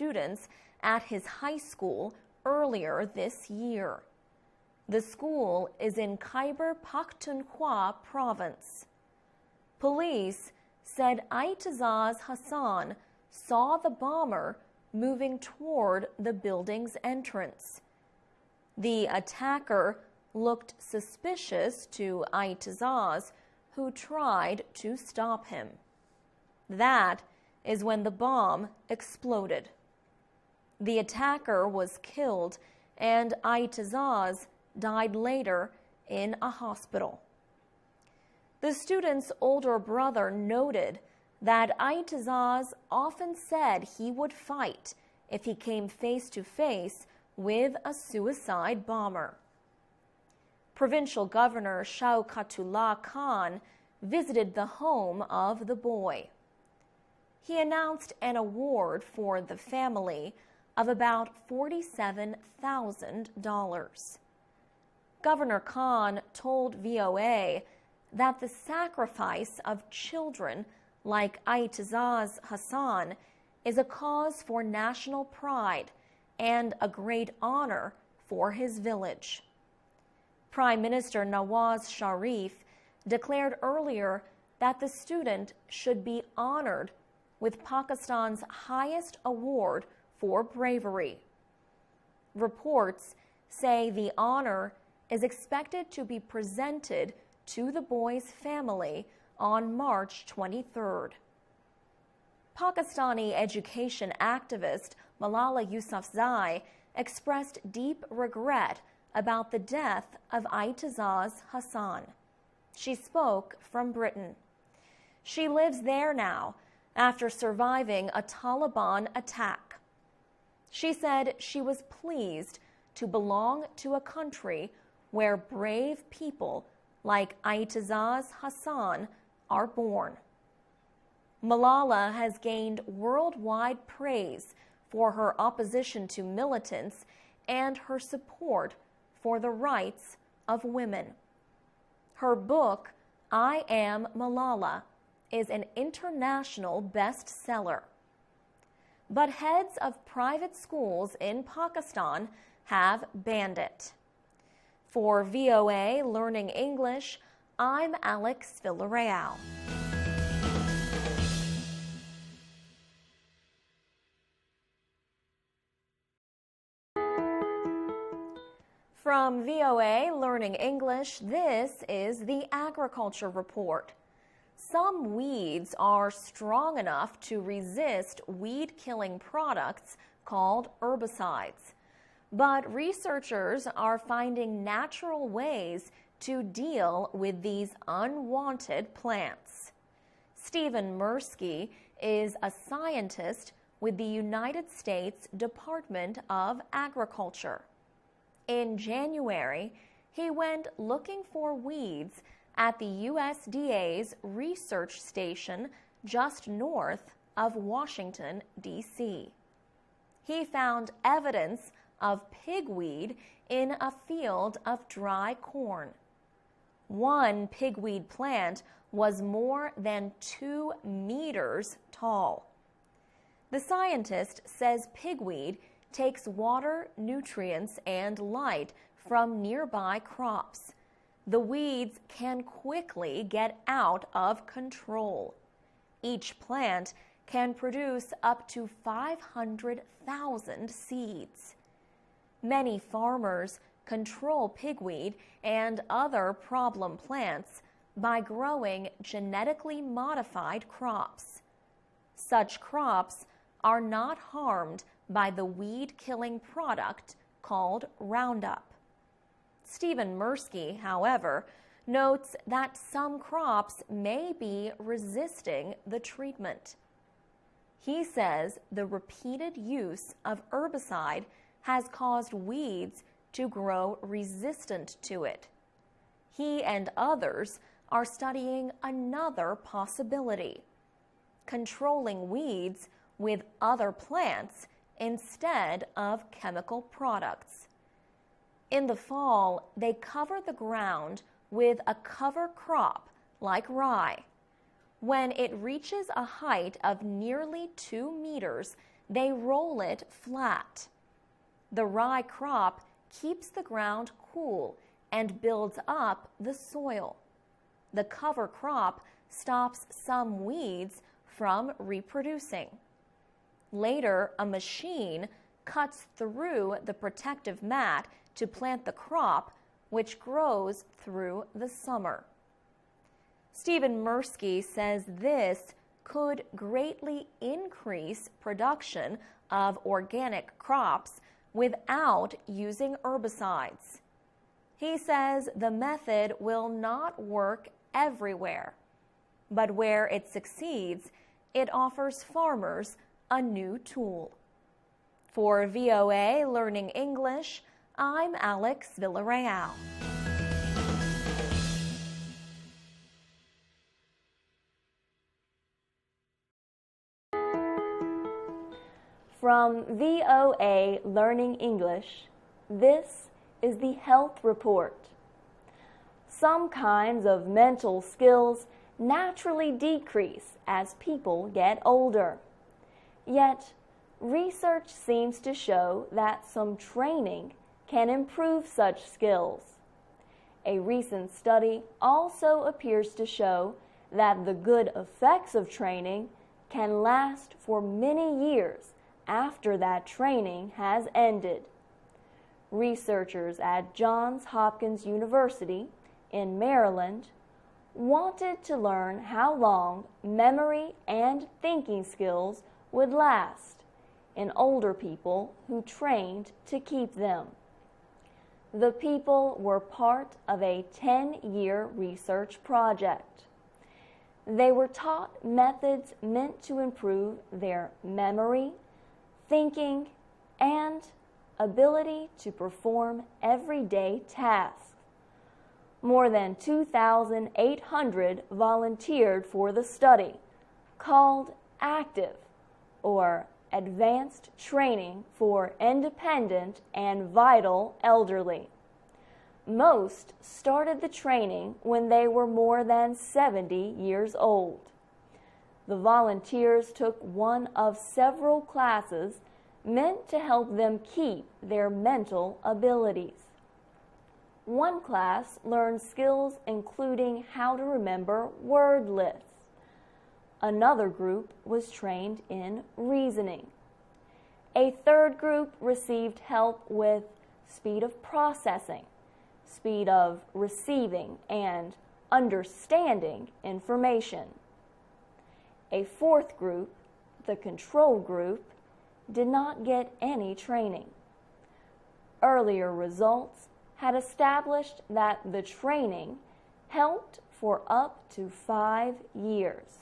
students at his high school earlier this year. The school is in Khyber Pakhtunkhwa province. Police said Aitazaz Hassan saw the bomber moving toward the building's entrance. The attacker looked suspicious to Aitazaz, who tried to stop him. That is when the bomb exploded. The attacker was killed, and Aitazaz died later in a hospital. The student's older brother noted that Aitazaz often said he would fight if he came face to face with a suicide bomber. Provincial Governor Shauqatullah Khan visited the home of the boy. He announced an award for the family of about $47,000. Governor Khan told VOA that the sacrifice of children like Aitazaz Hassan is a cause for national pride and a great honor for his village. Prime Minister Nawaz Sharif declared earlier that the student should be honored with Pakistan's highest award for bravery. Reports say the honor is expected to be presented to the boy's family on March 23rd. Pakistani education activist Malala Yousafzai expressed deep regret about the death of Aitazaz Hassan. She spoke from Britain. She lives there now after surviving a Taliban attack. She said she was pleased to belong to a country where brave people like Aitazaz Hassan are born. Malala has gained worldwide praise for her opposition to militants and her support for the rights of women. Her book, I Am Malala, is an international bestseller. But heads of private schools in Pakistan have banned it. For VOA Learning English, I'm Alex Villarreal. From VOA Learning English, this is the Agriculture Report. Some weeds are strong enough to resist weed-killing products called herbicides. But researchers are finding natural ways to deal with these unwanted plants. Stephen Mirsky is a scientist with the United States Department of Agriculture. In January, he went looking for weeds at the USDA's research station just north of Washington, D.C. He found evidence of pigweed in a field of dry corn. One pigweed plant was more than 2 meters tall. The scientist says pigweed takes water, nutrients, and light from nearby crops. The weeds can quickly get out of control. Each plant can produce up to 500,000 seeds. Many farmers control pigweed and other problem plants by growing genetically modified crops. Such crops are not harmed by the weed-killing product called Roundup. Stephen Mirsky, however, notes that some crops may be resisting the treatment. He says the repeated use of herbicide has caused weeds to grow resistant to it. He and others are studying another possibility: controlling weeds with other plants instead of chemical products. In the fall, they cover the ground with a cover crop like rye. When it reaches a height of nearly 2 meters, they roll it flat. The rye crop keeps the ground cool and builds up the soil. The cover crop stops some weeds from reproducing. Later, a machine cuts through the protective mat to plant the crop, which grows through the summer. Stephen Mirsky says this could greatly increase production of organic crops without using herbicides. He says the method will not work everywhere, but where it succeeds, it offers farmers a new tool. For VOA Learning English, I'm Alex Villarreal. From VOA Learning English, this is the Health Report. Some kinds of mental skills naturally decrease as people get older. Yet, research seems to show that some training can improve such skills. A recent study also appears to show that the good effects of training can last for many years after that training has ended. Researchers at Johns Hopkins University in Maryland wanted to learn how long memory and thinking skills would last in older people who trained to keep them. The people were part of a 10-year research project. They were taught methods meant to improve their memory, thinking, and ability to perform everyday tasks. More than 2,800 volunteered for the study, called ACTIVE, or Advanced Training for Independent and Vital Elderly. Most started the training when they were more than 70 years old. The volunteers took one of several classes meant to help them keep their mental abilities. One class learned skills including how to remember word lists. Another group was trained in reasoning. A third group received help with speed of processing, speed of receiving, and understanding information. A fourth group, the control group, did not get any training. Earlier results had established that the training helped for up to 5 years.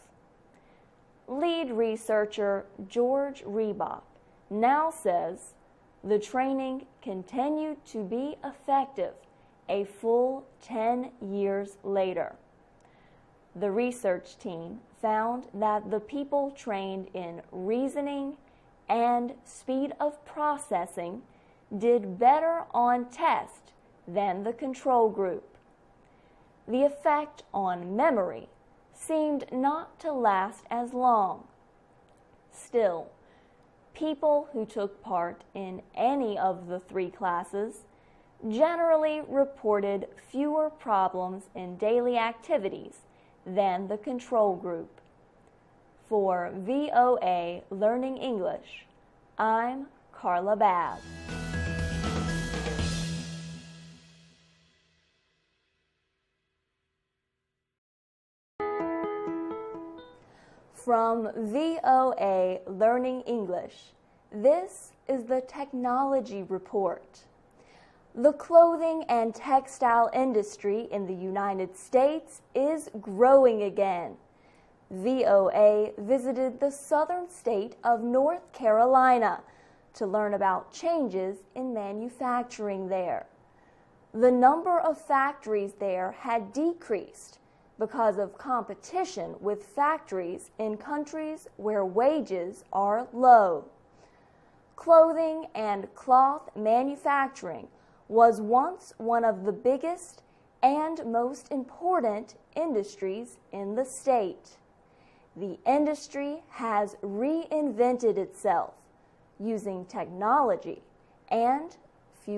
Lead researcher George Rebop now says the training continued to be effective a full 10 years later. The research team found that the people trained in reasoning and speed of processing did better on test than the control group. The effect on memory seemed not to last as long. Still, people who took part in any of the 3 classes generally reported fewer problems in daily activities than the control group. For VOA Learning English, I'm Carla Babb. From VOA Learning English, this is the Technology Report. The clothing and textile industry in the United States is growing again. VOA visited the southern state of North Carolina to learn about changes in manufacturing there. The number of factories there had decreased because of competition with factories in countries where wages are low. Clothing and cloth manufacturing was once one of the biggest and most important industries in the state. The industry has reinvented itself using technology and